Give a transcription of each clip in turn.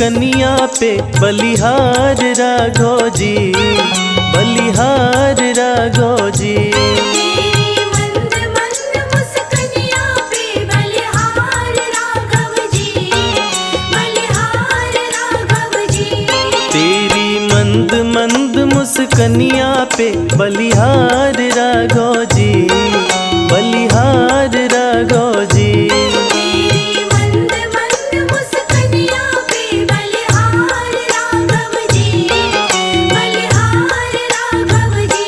मुस्कनिया पे बलिहार राघो जी, बलिहार राघो जी। तेरी मंद मंद मुस्कनिया पे बलिहार राघव जी, बलिहार राघव जी। तेरी मंद मंद मुस्कनिया पे बलिहार राघो जी, बलिहार राघो जी। तेरी मंद मंद मुस्कनिया पे बलिहार राघव जी, बलिहार राघव जी।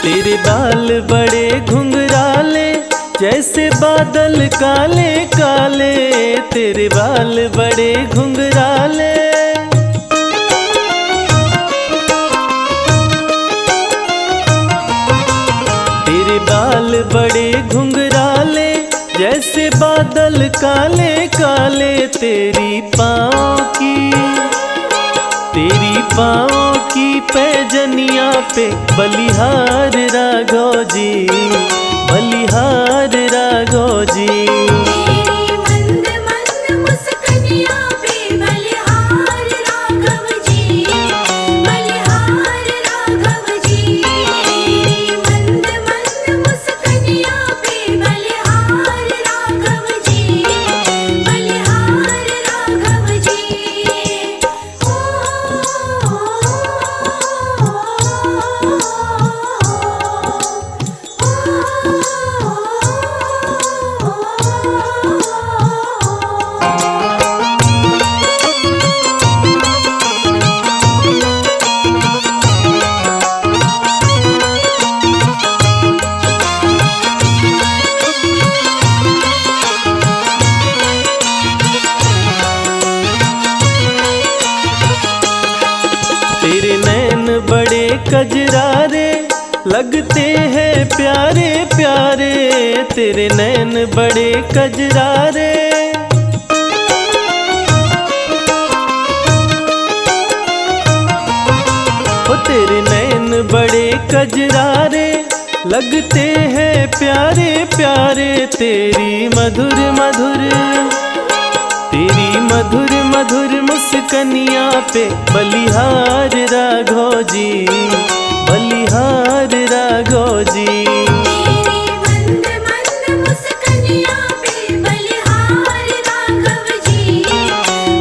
तेरे बाल बड़े घुंघराले जैसे बादल काले काले, तेरे बाल बड़े घुंघराले। तेरे बाल बड़े घुंघराले जैसे बादल काले काले, तेरी पाँव की पैजनिया पे बलिहार राघो जी, बलिहार राघो जी। तेरी मंद मंद मुस्कनिया पे बलिहार राघव जी, बलिहार राघव जी। तेरी मंद मंद मुस्कनिया पे बलिहार राघव जी, बलिहार राघव जी। तेरे नैन बड़े कजरारे लगते हैं प्यारे प्यारे, तेरे नैन बड़े कजरारे। ओ तेरे नैन बड़े कजरारे लगते हैं प्यारे प्यारे, तेरी मधुर मधुर मुस्कनिया पे बलिहार राघो जी, बलिहार राघो जी। तेरी मंद मंद मुस्कनिया पे बलिहार राघव जी,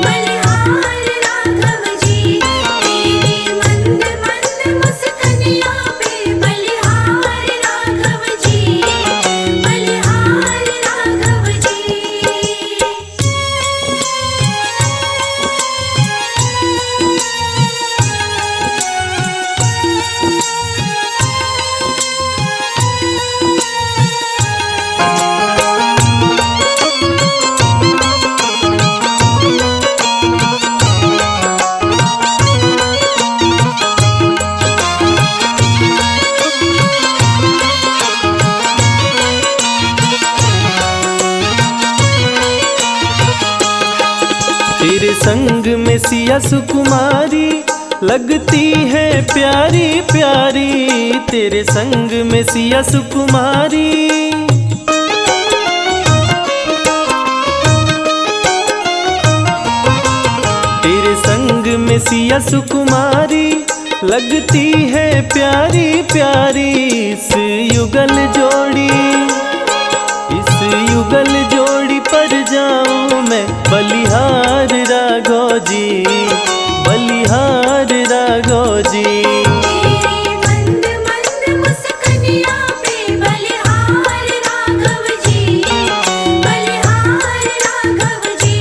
बलिहार राघव जी। तेरी मंद मंद मुस्कनिया पे बलिहार राघव जी, बलिहार राघव जी। तेरे संग में सिया सुकुमारी लगती है प्यारी प्यारी, तेरे संग में सिया सुकुमारी। तेरे संग में सिया सुकुमारी लगती है प्यारी प्यारी, इस युगल जोड़ी पर जाऊं मैं बलिहार राघो जी, बलिहार राघो जी। तेरी मंद मंद मुस्कनिया पे बलिहार राघव जी, बलिहार राघव जी।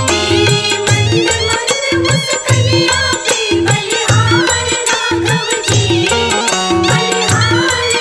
तेरी मंद मंद मुस्कनिया पे बलिहार राघव जी, बलिहार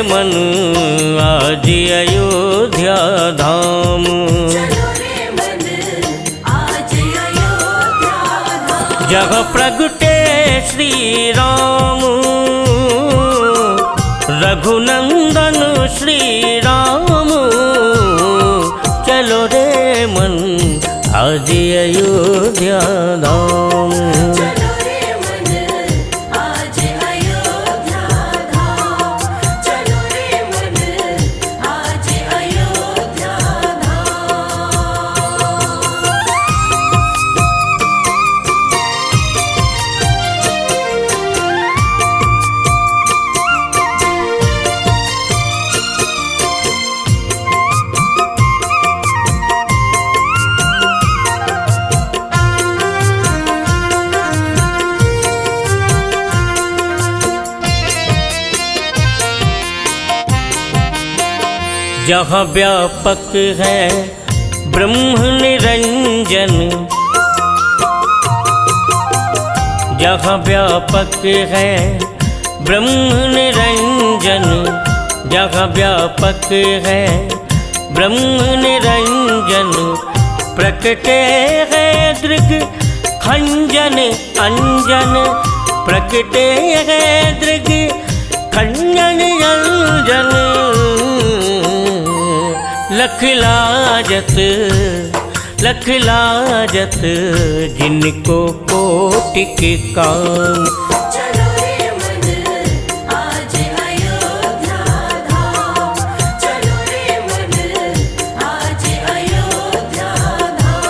मन आज अयोध्या धाम। चलो रे मन आज अयोध्या धाम। जहाँ प्रगटे श्री राम, रघुनंदन श्री राम। चलो रे मन आज अयोध्या धाम। चलो रे मन आज अयोध्या धाम। चलो रे मन आज अयोध्या धाम। जहाँ व्यापक है ब्रह्म निरंजन, जहाँ व्यापक है ब्रह्म निरंजन, जहाँ व्यापक है ब्रह्म निरंजन। प्रकटे है दृग खंजन अंजन, प्रकटे है दृग खंजन अंजन। लख लाजत लख लाजत जिनको कोटिक काम। चलो रे मन आज अयोध्या धाम। चलो रे मन आज अयोध्या धाम।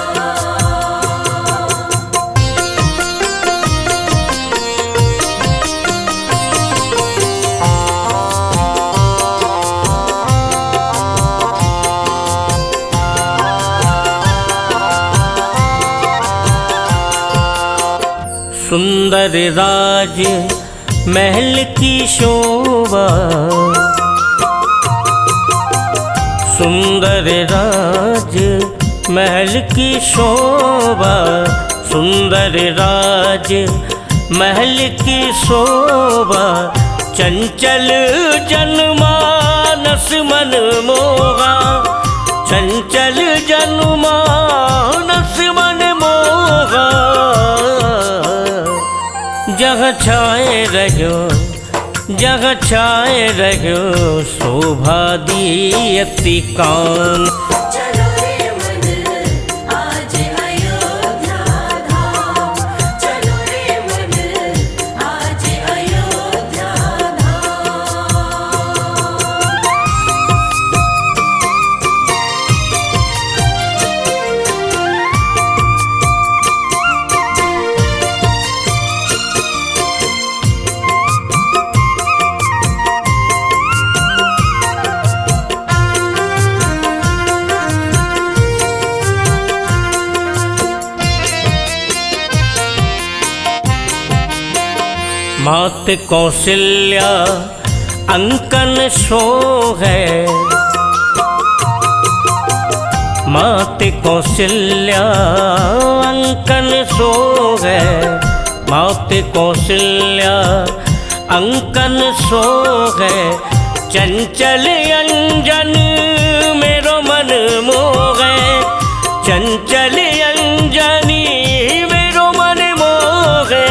सुंदर राज महल की शोभा, सुंदर राज महल की शोभा, सुंदर राज महल की शोभा। चंचल जनमानस मन मोहा, चंचल जनमानस मन मोहा। जहाँ छाए रहो, जहाँ छाए रहो शोभा दी अति काम। चलो रे मन आज अयोध्या धाम। चलो रे मन आज अयोध्या धाम। मात कौशल्या अंकन सो है, मात कौशल्या अंकन सो है, मात कौशल्या अंकन सो है। चंचल अंजन मेरो मन मोहे, चंचल अंजनी मेरो मन मोहे।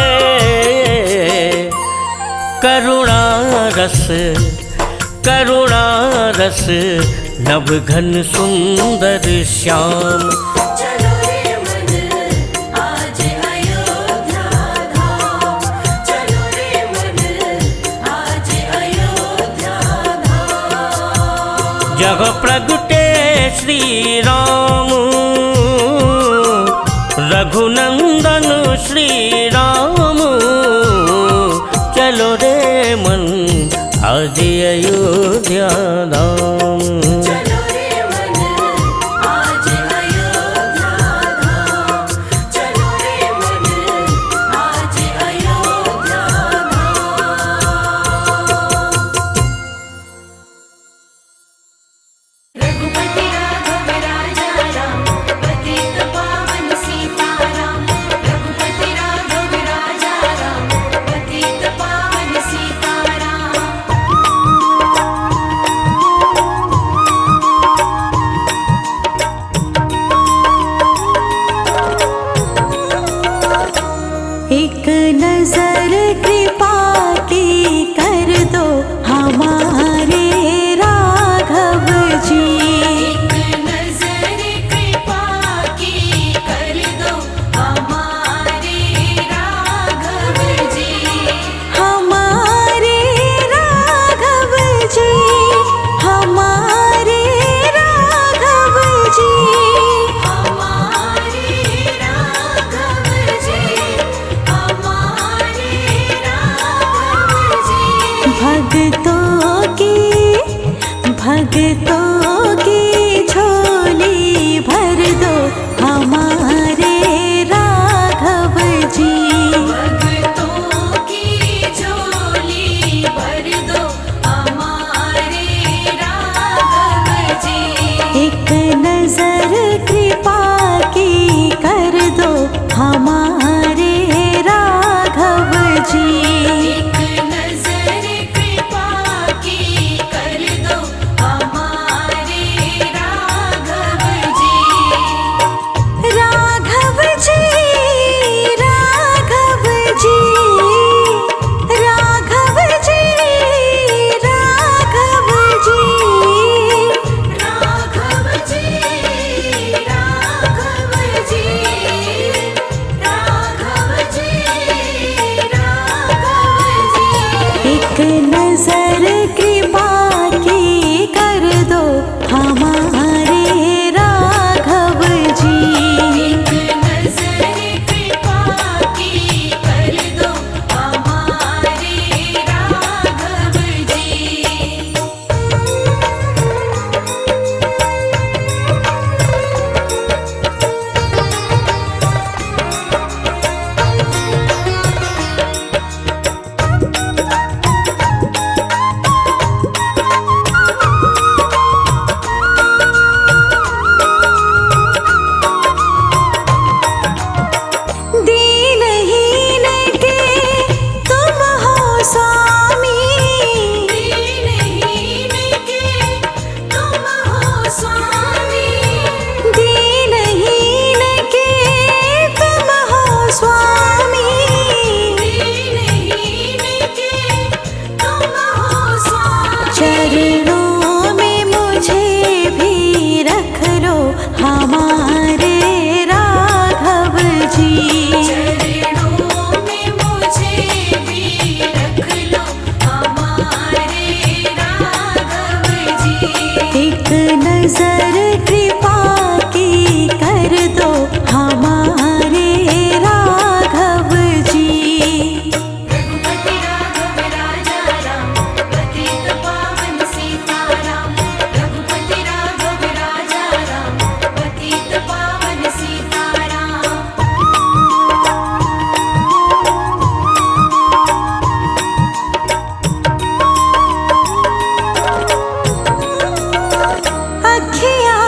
करुणा रस करुणा रस नभ घन सुंदर श्याम। चलो रे मन आज अयोध्या धाम। चलो रे मन आज अयोध्या धाम। जहाँ प्रगटे श्री राम, रघुनंदन श्री राम। चलो रे मन आज अयोध्या धाम। चलो रे मन आज अयोध्या धाम। चलो रे मन आज अयोध्या धाम। रघुपति राघव राजा राम, पतित पावन सीताराम। रघुपति राघव राजा राम, पतित पावन सीताराम। भगतों की झोली भर दो हमारे राघव जी। भक्तों की झोली भर दो हमारे राघव जी। एक नजर कृपा की कर दो हमारे राघव जी। एक नजर कृपा की कर दो हमारे राघव जी। राघव जी, राघव जी, राघव जी, राघव जी, राघव जी, राघव जी, राघव जी, राघव जी। एक नजर कृपा की कर दो हमारे राघव जी। एक नजर कृपा की कर दो हमारे राघव जी। दीनहीन के तुम हो स्वामी। दीनहीन के तुम हो स्वामी। दीनहीन के तुम हो स्वामी। दीनहीन के तुम हो स्वामी। चरणों में मुझे भी रख लो हमारे राघव जी। चरणों में मुझे भी रख लो हमारे राघव जी। एक नजर कृपा की कर दो हमारे राघव जी। रघुपति राघव राजा राम पतित पावन सीताराम। रघुपति राघव राजा राम पतित पावन सीताराम। अखियाँ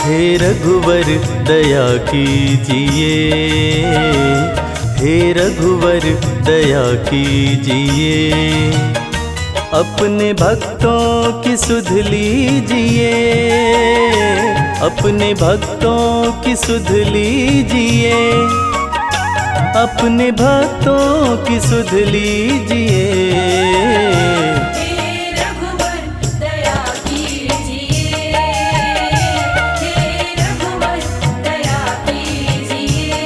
हे रघुवर दया कीजिए, हे रघुवर दया कीजिए। अपने भक्तों की सुध लीजिए, अपने भक्तों की सुध लीजिए, अपने भक्तों की सुध लीजिए। हे रघुवर दया कीजिए, हे रघुवर दया कीजिए।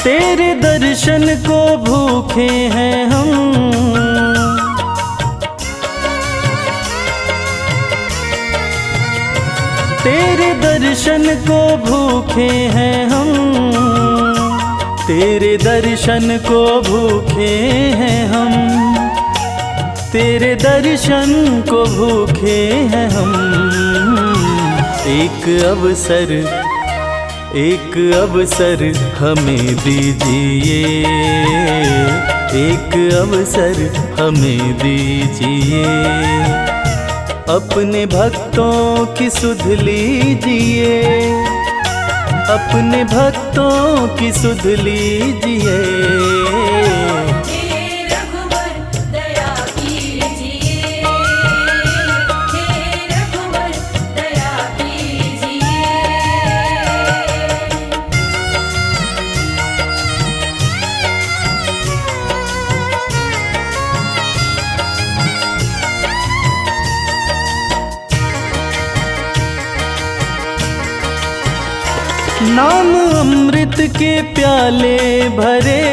तेरे दर्शन को भूखे हैं हम, तेरे दर्शन को भूखे हैं हम, तेरे दर्शन को भूखे हैं हम, तेरे दर्शन को भूखे हैं हम। एक अवसर, एक अवसर हमें दीजिए, एक अवसर हमें दीजिए। अपने भक्तों की सुध लीजिए, अपने भक्तों की सुध लीजिए। हे रघुवर दया कीजिए, हे रघुवर दया कीजिए। नाम अमृत के प्याले भरे,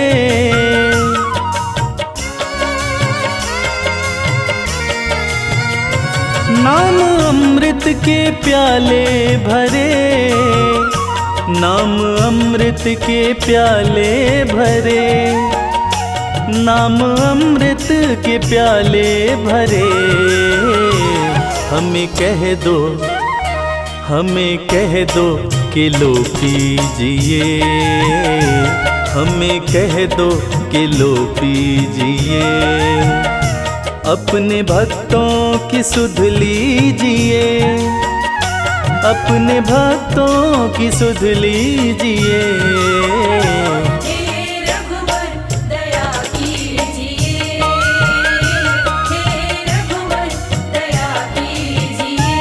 नाम अमृत के प्याले भरे, नाम अमृत के प्याले भरे, नाम अमृत के प्याले भरे। हमें कह दो, हमें कह दो कि लो पीजिए, हमें कह दो कि लो पीजिए। अपने भक्तों की सुध लीजिए, अपने भक्तों की सुध लीजिए। हे रघुवर दया कीजिए, हे रघुवर दया कीजिए।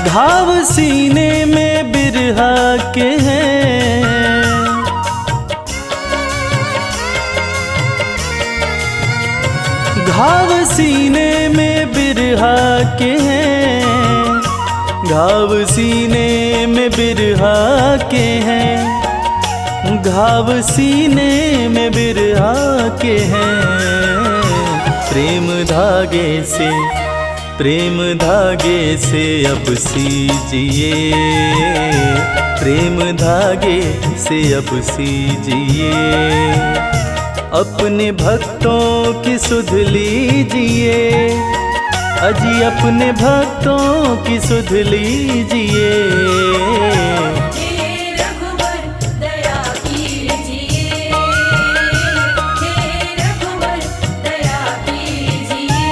घाव सीने में बिरहा के हैं, घाव सीने में बिरहा के हैं, घाव सीने में बिरहा के हैं, घाव सीने में बिरहा के हैं। प्रेम धागे से, प्रेम धागे से अब सीजिए, प्रेम धागे से अब सीजिए। अपने भक्तों की सुध लीजिए, अजी अपने भक्तों की सुध लीजिए। हे रघुवर दया कीजिए, हे रघुवर दया कीजिए।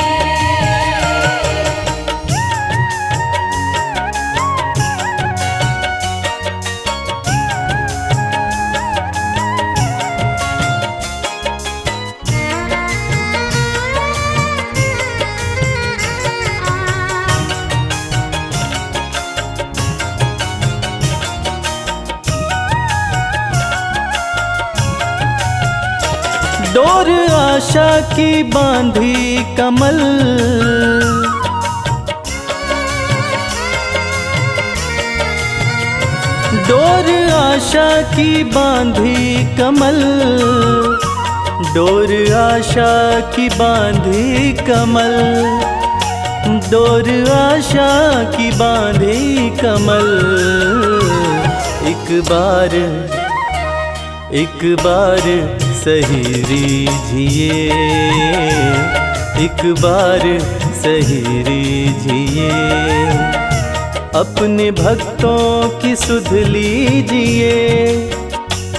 डोर आशा की बांधी कमल, डोर आशा की बांधी कमल, डोर आशा की बांधी कमल, डोर आशा की बांधी कमल। एक बार सही रीझिए, एक बार सही रीझिए, अपने भक्तों की सुध लीजिए,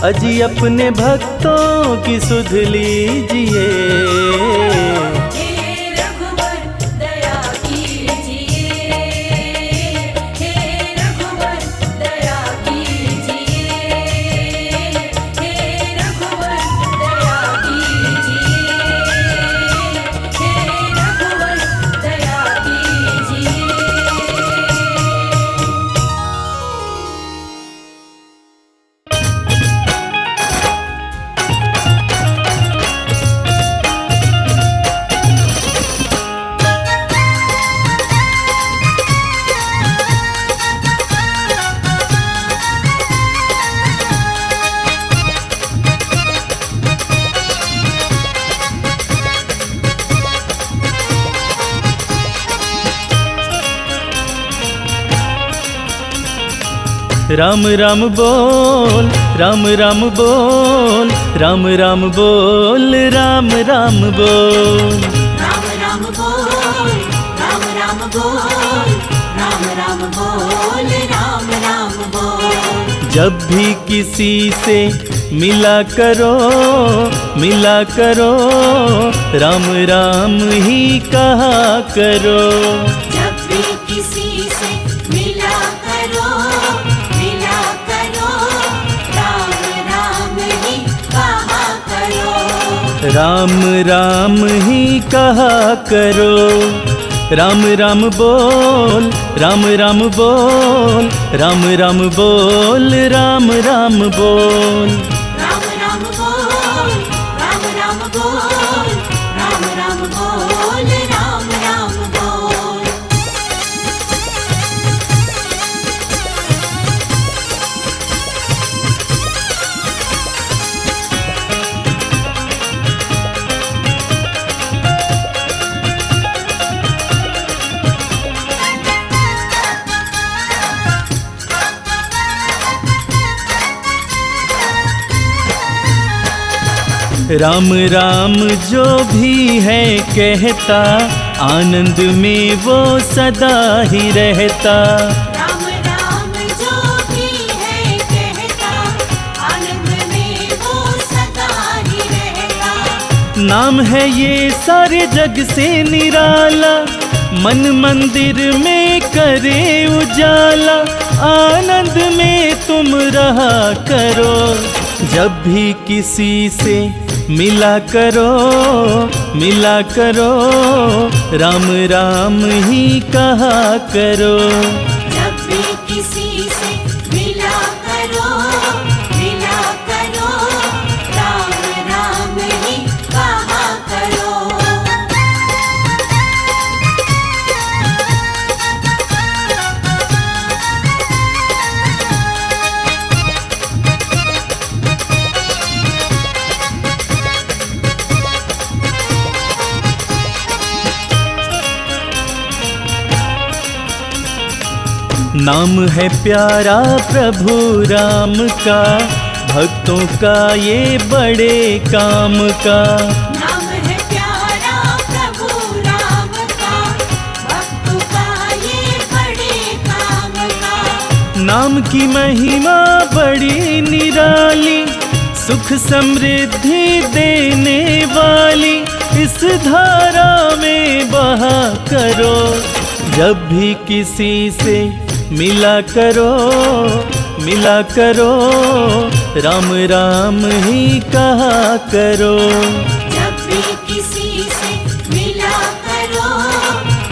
अजी अपने भक्तों की सुध लीजिए। हे रघुवर दया कीजिए, हे रघुवर दया कीजिए, हे रघुवर दया कीजिए, हे रघुवर दया कीजिए। राम राम बोल, राम राम बोल, राम राम बोल, राम राम बोल। राम राम बोल, राम राम बोल, राम राम बोल, राम राम बोल। जब भी किसी से मिला करो, मिला करो, राम राम ही कहा करो। जब भी किसी से मिला करो, मिला करो, राम राम ही कहा करो। राम राम ही कहा करो। राम राम बोल, राम राम बोल, राम राम बोल, राम राम बोल। राम राम बोल, राम राम बोल, राम राम बोल, राम राम बोल। राम राम जो भी है कहता, आनंद में वो सदा ही रहता। राम राम जो भी है कहता, आनंद में वो सदा ही रहता। नाम है ये सारे जग से निराला, मन मंदिर में करे उजाला, आनंद में तुम रहा करो। जब भी किसी से मिला करो, मिला करो, राम राम ही कहा करो। जब भी किसी से मिला करो, मिला करो, राम राम ही कहा करो। नाम है प्यारा प्रभु राम का, भक्तों का ये बड़े काम का। नाम है प्यारा प्रभु राम का, भक्तों का ये बड़े काम का। नाम की महिमा बड़ी निराली, सुख समृद्धि देने वाली, इस धारा में बहा करो। जब भी किसी से मिला करो, मिला करो, राम राम ही कहा करो। जब भी किसी से मिला करो,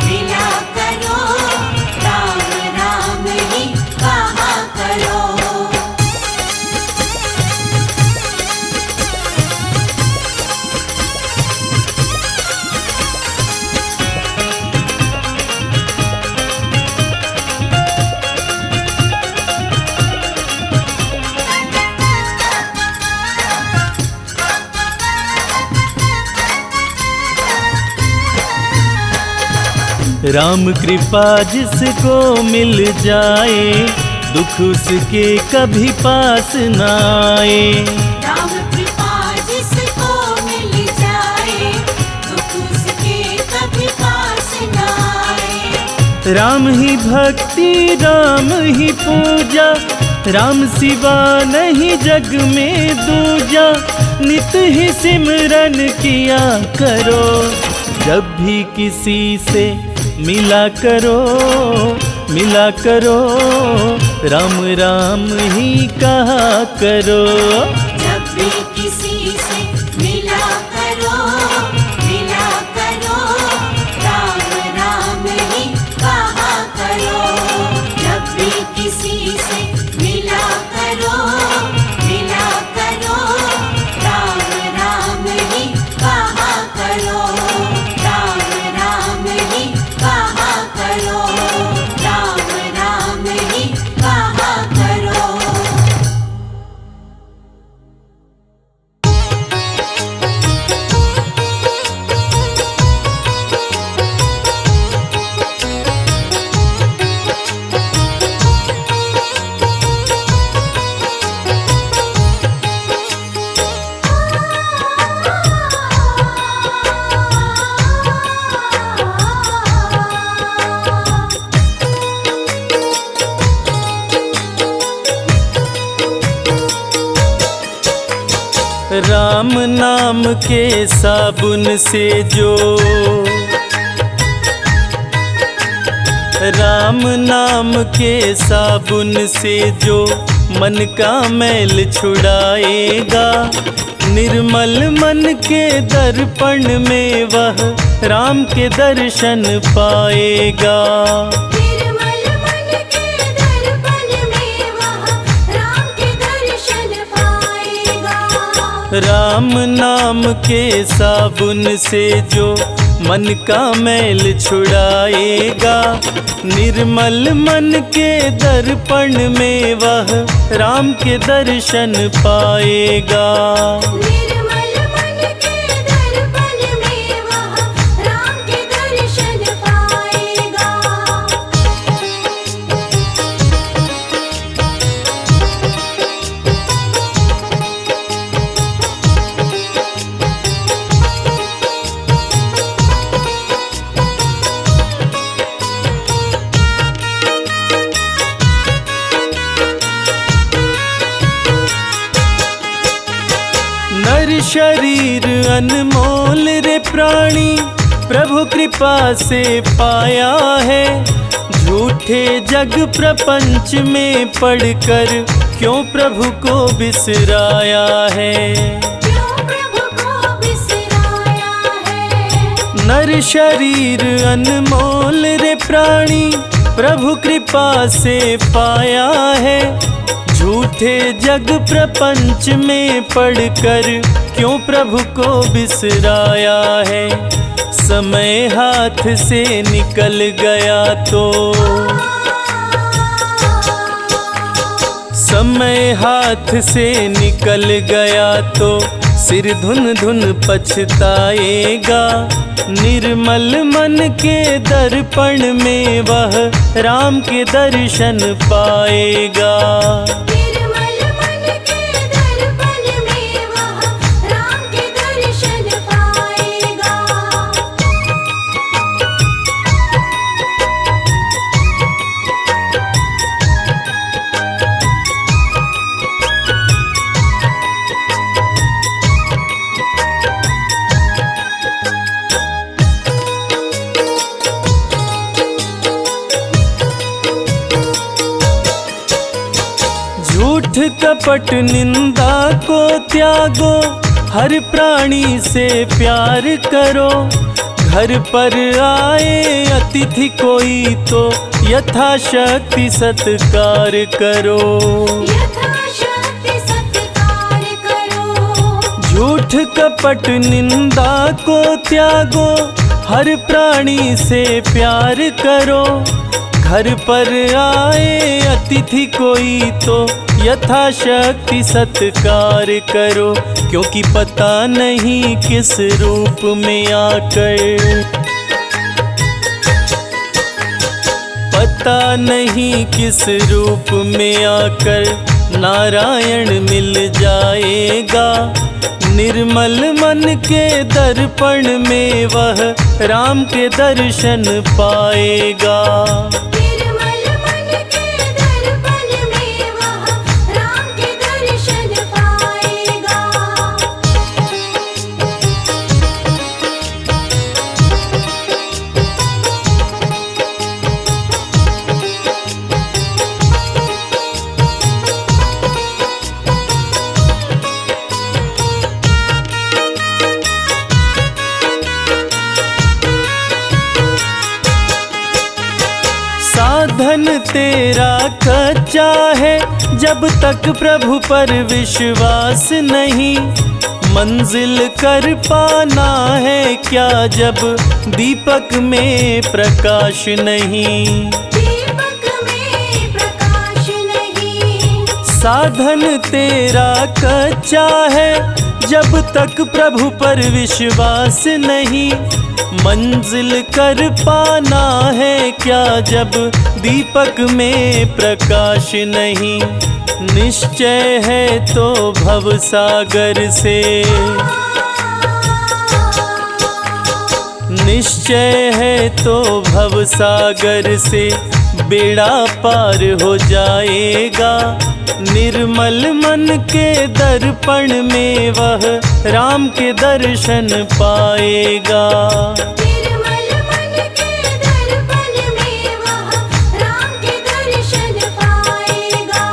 मिला करो, राम राम ही कहा करो। राम कृपा जिसको मिल जाए, दुख उसके कभी पास न आए। राम कृपा जिसको मिल जाए, दुख उसके कभी पास न आए। राम ही भक्ति राम ही पूजा, राम सिवा नहीं जग में दूजा। नित ही सिमरन किया करो, जब भी किसी से मिला करो, मिला करो, राम राम ही कहा करो। जब भी किसी से मिला करो, मिला करो, राम राम ही कहा करो। जब भी किसी से मिला करो, मिला करो, राम राम ही कहा करो। राम राम ही कहा करो, राम राम ही कहा करो। राम नाम के साबुन से जो, राम नाम के साबुन से जो मन का मैल छुड़ाएगा, निर्मल मन के दर्पण में वह राम के दर्शन पाएगा। निर्मल मन के दर्पण में वह राम के दर्शन पाएगा। राम नाम के साबुन से जो मन का मैल छुड़ाएगा, निर्मल मन के दर्पण में वह राम के दर्शन पाएगा। निर्मल मन के दर्पण में वह राम के दर्शन पाएगा। नर शरीर अनमोल रे प्राणी, प्रभु कृपा से पाया है। झूठे जग प्रपंच में पड़कर क्यों प्रभु को बिसराया है। क्यों प्रभु को बिसराया है। नर शरीर अनमोल रे प्राणी, प्रभु कृपा से पाया है। झूठे जग प्रपंच में पड़कर क्यों प्रभु को बिसराया है। समय हाथ से निकल गया तो, समय हाथ से निकल गया तो सिर धुन धुन पछताएगा। निर्मल मन के दर्पण में वह राम के दर्शन पाएगा। निर्मल मन के दर्पण में वह राम के दर्शन पाएगा। झूठ कपट निंदा को त्यागो, हर प्राणी से प्यार करो। घर पर आए अतिथि कोई तो यथाशक्ति सत्कार करो। यथाशक्ति सत्कार करो। झूठ कपट निंदा को त्यागो, हर प्राणी से प्यार करो। घर पर आए अतिथि कोई तो यथाशक्ति सत्कार करो। क्योंकि पता नहीं किस रूप में आकर, पता नहीं किस रूप में आकर नारायण मिल जाएगा। निर्मल मन के दर्पण में वह राम के दर्शन पाएगा। निर्मल मन के दर्पण में वह राम के दर्शन पाएगा। साधन तेरा कच्चा है, जब तक प्रभु पर विश्वास नहीं। मंजिल कर पाना है क्या, जब दीपक में प्रकाश नहीं। दीपक में प्रकाश नहीं। साधन तेरा कच्चा है, जब तक प्रभु पर विश्वास नहीं। मंजिल कर पाना है क्या, जब दीपक में प्रकाश नहीं। निश्चय है तो भव सागर से, निश्चय है तो भव सागर से बेड़ा पार हो जाएगा। निर्मल मन के दर्पण में वह राम के दर्शन पाएगा। निर्मल मन के दर्पण में वह राम के दर्शन पाएगा।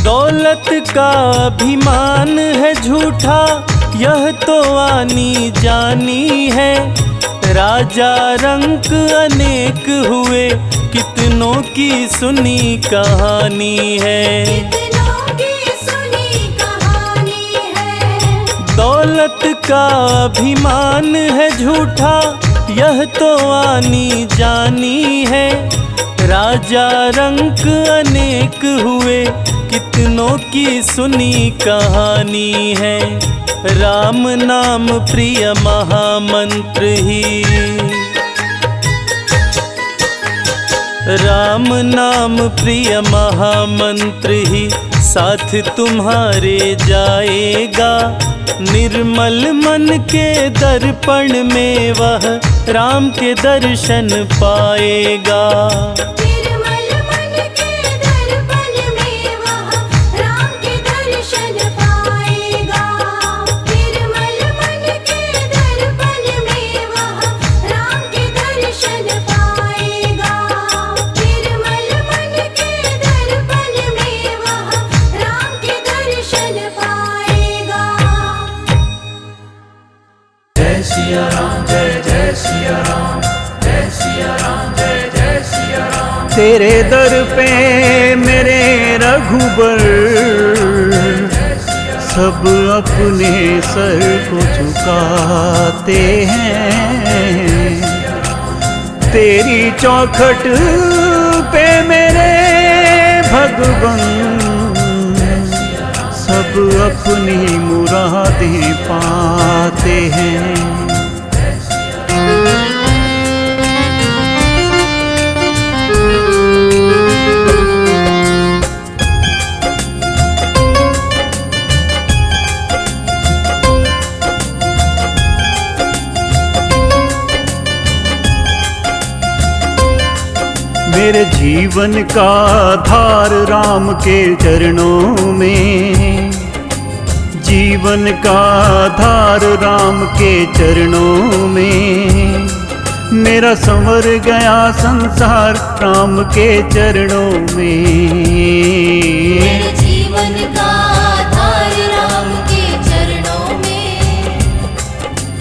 दौलत का अभिमान है झूठा, यह तो आनी जानी है। राजा रंक अनेक हुए, कितनों की सुनी कहानी है। कितनों की सुनी कहानी है। दौलत का अभिमान है झूठा, यह तो आनी जानी है। राजा रंक अनेक हुए, कितनों की सुनी कहानी है। राम नाम प्रिय महामंत्र ही, राम नाम प्रिय महामंत्र ही साथ तुम्हारे जाएगा। निर्मल मन के दर्पण में वह राम के दर्शन पाएगा। निर्मल मन के दर्पण में वह राम के दर्शन पाएगा। निर्मल मन के दर्पण में वह राम के दर्शन पाएगा। निर्मल मन के दर्पण में वह राम के दर्शन पाएगा। जय सिया राम, जय जय सिया राम, जय सिया राम, जय जय सिया राम। तेरे दर पे मेरे रघुबर सब अपने सर को झुकाते हैं। तेरी चौखट पे मेरे भगवन सब अपनी मुरादें पाते हैं। मेरे जीवन का आधार राम के चरणों में, जीवन का आधार राम के चरणों में। मेरा संवर गया संसार राम के चरणों में। मेरे जीवन का आधार राम के चरणों में।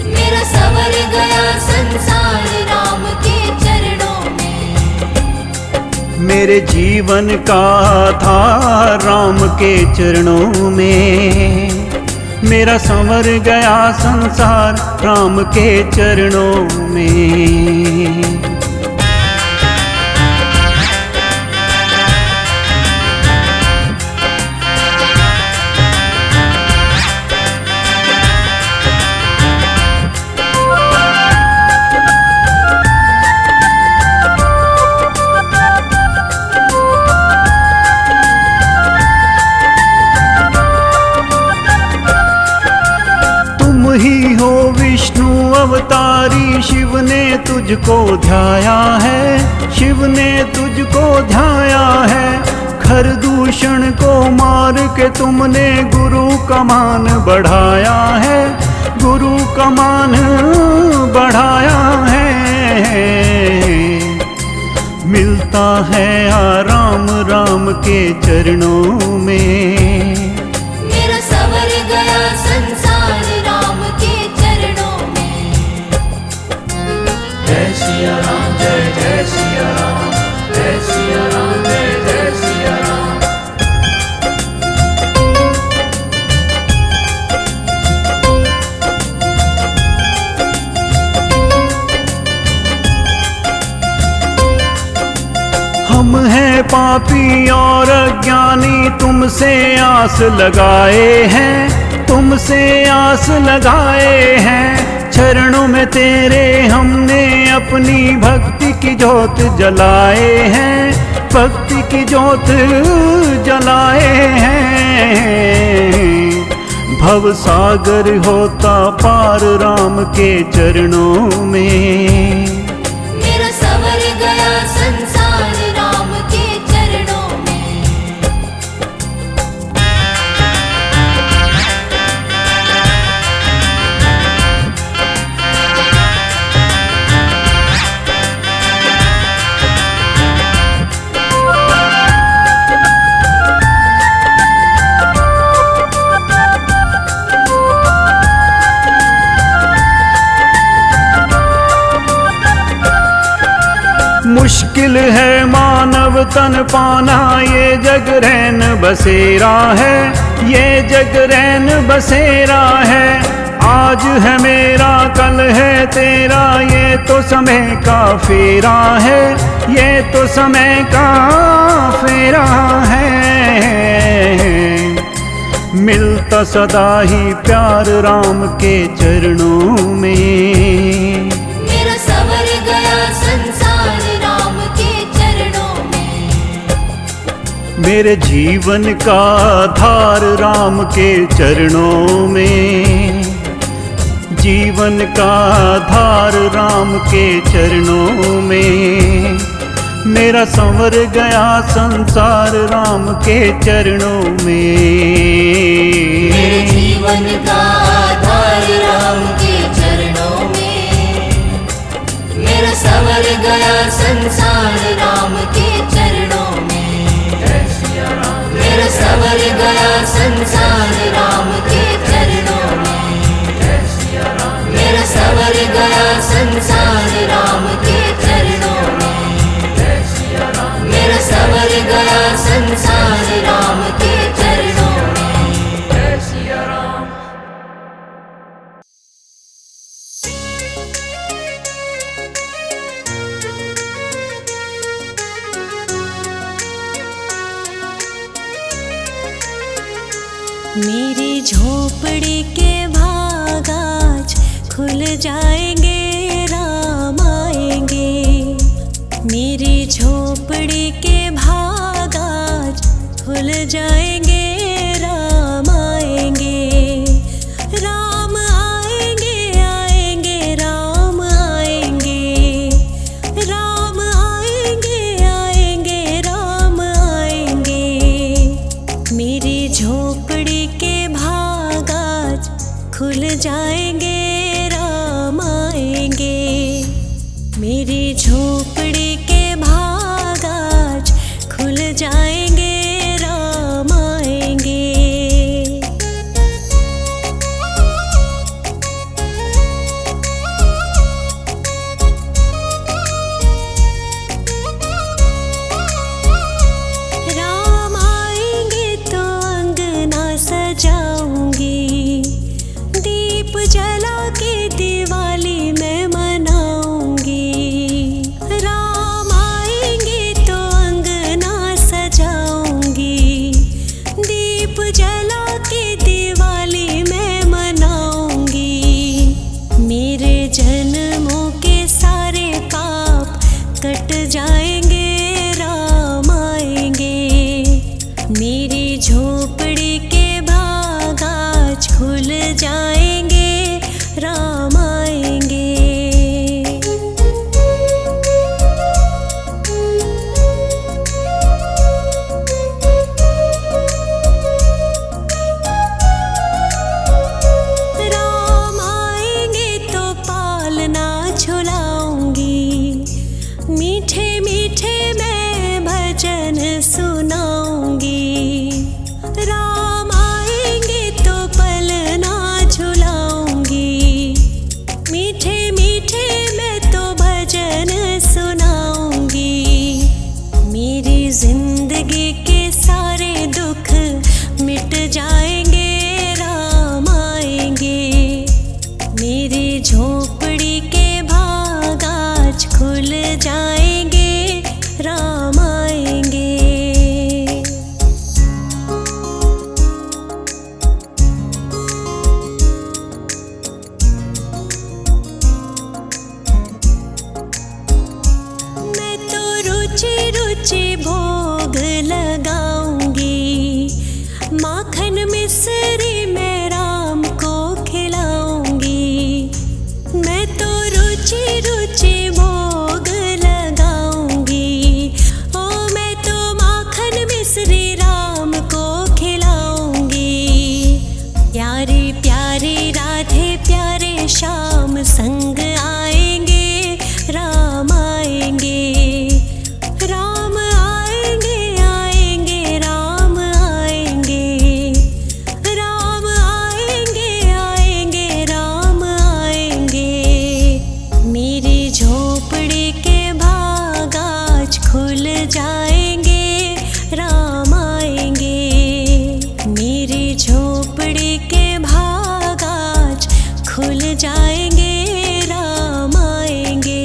मेरा संवर गया संसार राम के चरणों में। मेरे जीवन का आधार राम के चरणों में। मेरा संवर गया संसार राम के चरणों में। ही हो विष्णु अवतारी, शिव ने तुझको ध्याया है, शिव ने तुझको ध्याया है। खरदूषण को मार के तुमने गुरु का मान बढ़ाया है, गुरु का मान बढ़ाया है। मिलता है आराम राम के चरणों में। मेरा संवर गया संसार राम के चरणों में। जय सिया राम, जय जय सिया राम, जय सिया राम, जय जय सिया राम। हम हैं पापी और अज्ञानी, तुमसे आस लगाए हैं, तुमसे आस लगाए हैं। चरणों में तेरे हमने अपनी भक्ति की जोत जलाए हैं, भक्ति की जोत जलाए हैं। भव सागर होता पार राम के चरणों में। मेरा संवर गया संसार राम के चरणों में। मुश्किल है मानव तन पाना, ये जग रैन बसेरा है, ये जग रैन बसेरा है। आज है मेरा कल है तेरा, ये तो समय का फेरा है, ये तो समय का फेरा है। मिलता सदा ही प्यार राम के चरणों में। मेरा संवर गया संसार राम के चरणों में। मेरे जीवन का आधार राम के चरणों में, जीवन का आधार राम के चरणों में। मेरा संवर गया संसार राम के चरणों में। मेरे जीवन का आधार राम के चरणों में। मेरा संवर गया संसार राम के चरणों में। मेरा संवर गया संसार राम के चरणों में। मेरा संवर गया संसार राम के चरणों में। मेरा संवर गया संसार राम के चरणों में। जय सिया राम। मेरी झोपड़ी के भाग आज खुल जाएंगे, राम आएंगे। मेरी झोपड़ी के भाग आज खुल जाएंगे, राम आएंगे। राम आएंगे, आएंगे, राम आएंगे। राम आएंगे, आएंगे, राम आएंगे। मेरी झोपड़ी के भाग आज खुल जाएंगे, राम आएंगे। मेरी झोपड़ी के भाग आज खुल जाएंगे, राम आएंगे। राम आएंगे तो अंगना सजाऊंगी, जिंदगी के सारे दुख मिट जाएंगे, राम आएंगे। मेरी झोपड़ी के भाग आज खुल जाएंगे, राम आएंगे। मैं तो रुचि रुचि भोग लगाऊंगी, माखन मिश्री मैं राम को खिलाऊंगी। मैं तो रुचि रुचि भोग लगाऊंगी, ओ मैं तो माखन मिश्री राम को खिलाऊंगी। प्यारे प्यारे राधे प्यारे श्याम संग आएंगे, राम आएंगे। राम आएंगे आएंगे राम आएंगे, राम आएंगे आएंगे राम आएंगे। मेरी झोपड़ी के भाग आज खुल जाएंगे, राम आएंगे। मेरी झोपड़ी के भाग आज खुल जाएंगे, राम आएंगे।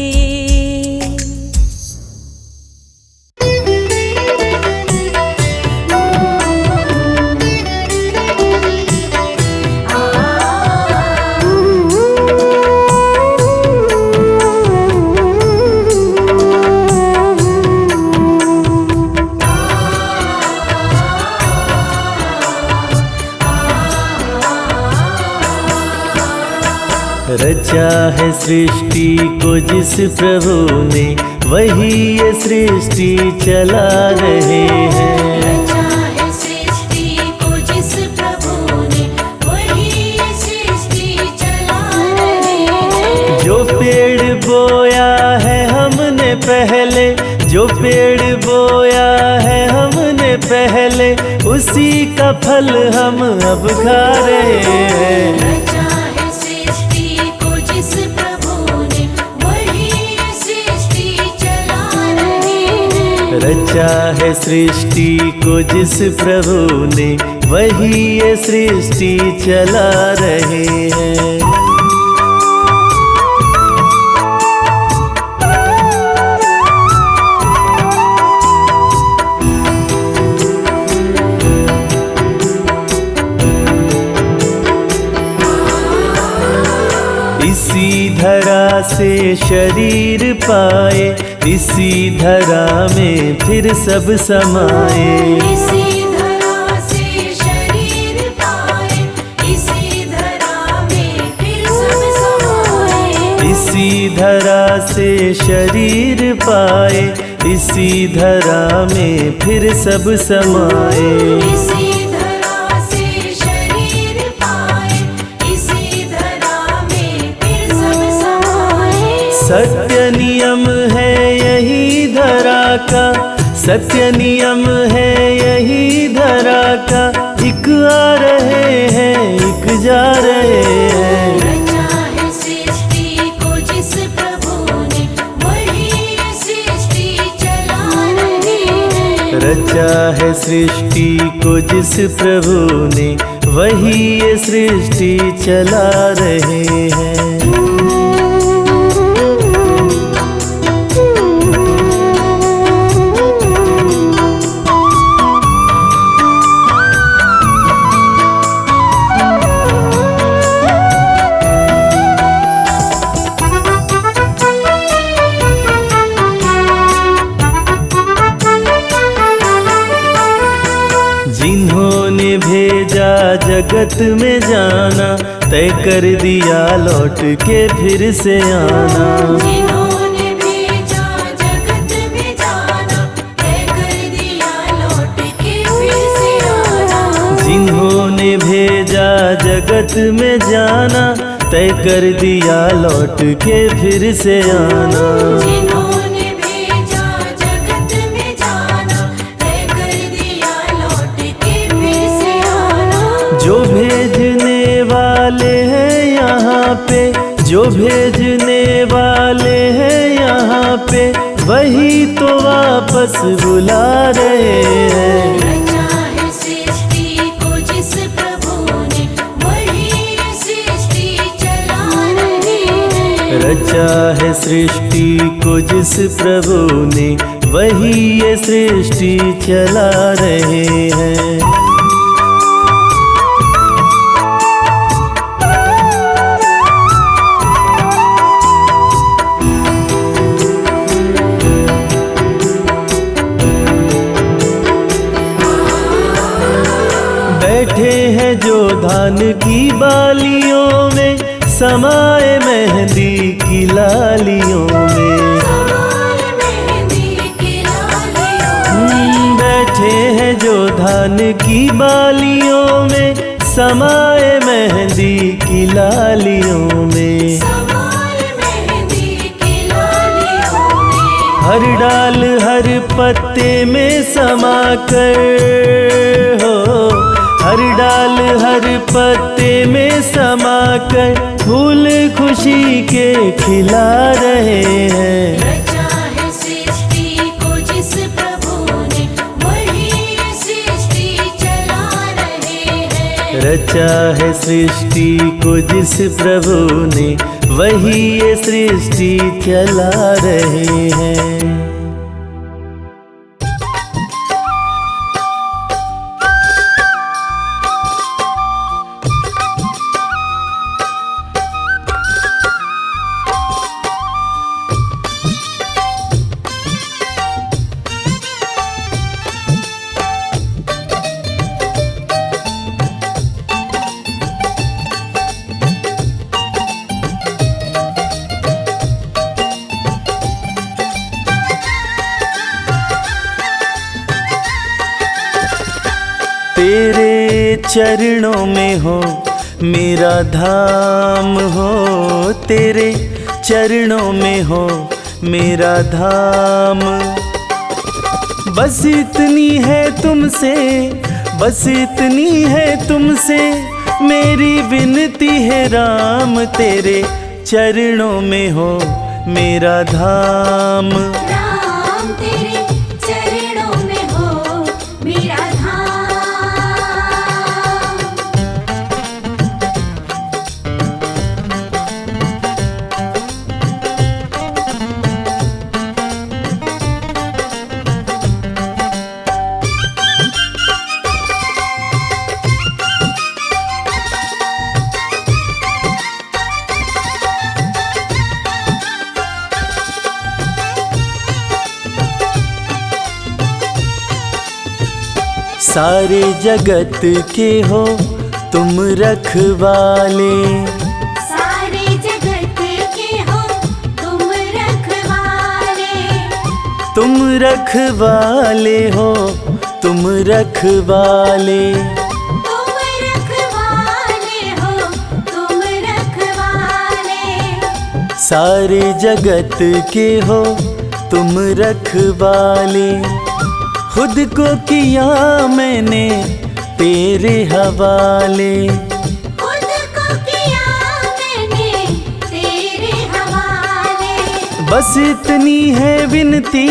रचा है सृष्टि को जिस प्रभु ने, वही ये सृष्टि चला रहे हैं। रचा है सृष्टि को जिस प्रभु ने, वही ये सृष्टि चला रहे हैं। जो पेड़ बोया है हमने पहले, जो पेड़ बोया है हमने पहले, उसी का फल हम अब खा रहे हैं। रचा है सृष्टि को जिस प्रभु ने, वही ये सृष्टि चला रहे हैं। रचा है सृष्टि को जिस प्रभु ने, वही ये सृष्टि चला रहे हैं। इसी धरा से शरीर पाए, इसी धरा में फिर सब समाए। इसी धरा से शरीर पाए, इसी धरा में फिर सब समाए। इसी धरा से शरीर पाए, इसी धरा में फिर सब समाए। इसी धरा से शरीर पाए, इसी धरा में फिर सब समाए। सत्य नियम है यही धरा का, सत्य नियम है यही धरा का। एक आ रहे हैं एक जा रहे हैं। रचा है सृष्टि को जिस प्रभु ने, वही ये सृष्टि चला रहे हैं। रचा है सृष्टि को जिस प्रभु ने, वही ये सृष्टि चला रहे हैं। जिन्होंने भेजा जगत में जाना, तय कर दिया लौट के फिर से आना। जिन्होंने भेजा जगत में जाना, तय कर दिया लौट के फिर से आना। जिन्होंने भेजा जगत में जाना, तय कर दिया लौट के फिर से आना। जिन्होंने भेजा जगत में जाना, तय कर दिया लौट के फिर से आना। जो भेजने वाले हैं यहाँ पे, जो भेजने वाले हैं यहाँ पे, वही तो वापस वापस बुला रहे हैं। रचा है सृष्टि को जिस प्रभु ने वही सृष्टि चला रहे हैं। रचा है सृष्टि को जिस प्रभु ने वही ये सृष्टि चला रहे हैं। बैठे हैं जो धान की बालियों में, समाए मेहंदी की लालियों में। समाए मेहंदी की लालियों बैठे हैं जो धान की बालियों में, समाए मेहंदी की लालियों में। समाए मेहंदी की लालियों में। हर डाल हर पत्ते में समा कर हो, हर डाल हर पत्ते में समा कर फूल खुशी के खिला रहे हैं। रचा है सृष्टि को जिस प्रभु ने वही सृष्टि चला रहे हैं। रचा है सृष्टि को जिस प्रभु ने वही ये सृष्टि चला रहे हैं। तेरे चरणों में हो मेरा धाम हो, तेरे चरणों में हो मेरा धाम। बस इतनी है तुमसे, बस इतनी है तुमसे मेरी विनती है राम, तेरे चरणों में हो मेरा धाम। राम तेरे चरणों में हो मेरा धाम। सारे जगत के हो तुम रखवाले, सारे जगत के हो तुम रखवाले। तुम रखवाले हो तुम रखवाले। तुम रखवाले हो तुम रखवाले। सारे जगत के हो तुम रखवाले। खुद को किया मैंने तेरे हवाले, खुद को किया मैंने तेरे हवाले। बस इतनी है विनती,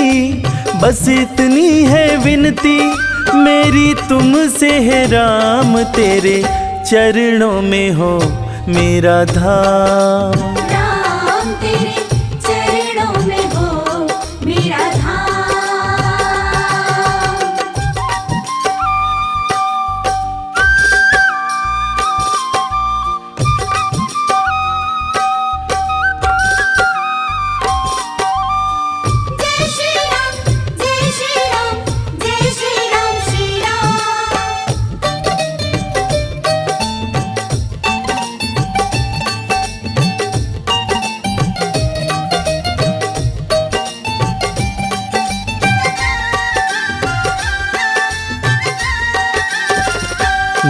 बस इतनी है विनती मेरी तुमसे है राम, तेरे चरणों में हो मेरा धाम। राम तेरे चरणों में हो मेरा धाम। जय श्री राम, जय श्री राम, जय श्री राम, श्री राम।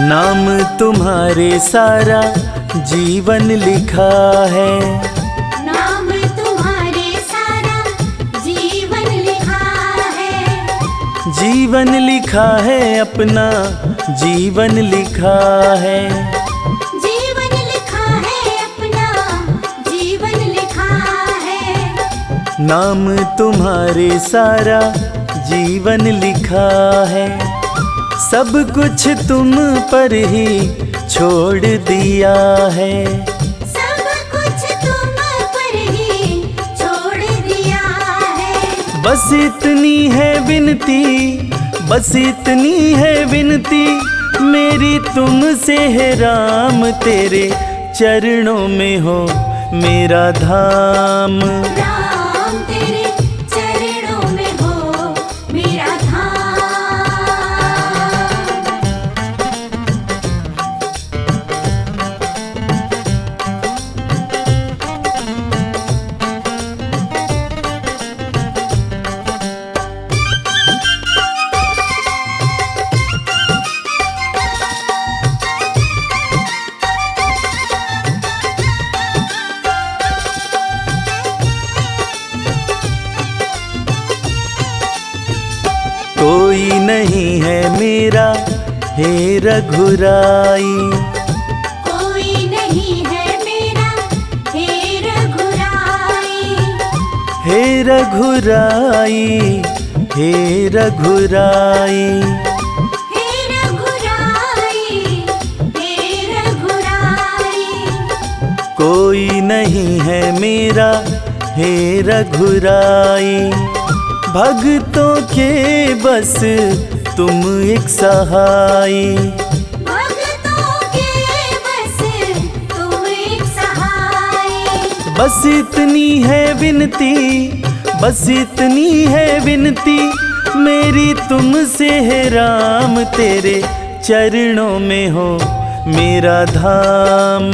नाम तुम्हारे सारा जीवन लिखा है, नाम तुम्हारे सारा जीवन लिखा है। जीवन लिखा है अपना जीवन लिखा है। जीवन लिखा है अपना जीवन लिखा है। नाम तुम्हारे सारा जीवन लिखा है। सब कुछ तुम पर ही छोड़ दिया है। सब कुछ तुम पर ही छोड़ दिया है। बस इतनी है विनती, बस इतनी है विनती मेरी तुमसे है राम, तेरे चरणों में हो मेरा धाम। राम तेरे चरणों में हो मेरा धाम। कोई नहीं है मेरा हे रघुराई, कोई नहीं है मेरा हे रघुराई। हे रघुराई, हे रघुराई। हे रघुराई, हे रघुराई। कोई नहीं है मेरा हे रघुराई। भक्तों के बस तुम एक सहाई। भक्तों के बस तुम एक सहाय। बस इतनी है विनती, बस इतनी है विनती मेरी तुमसे है राम, तेरे चरणों में हो मेरा धाम।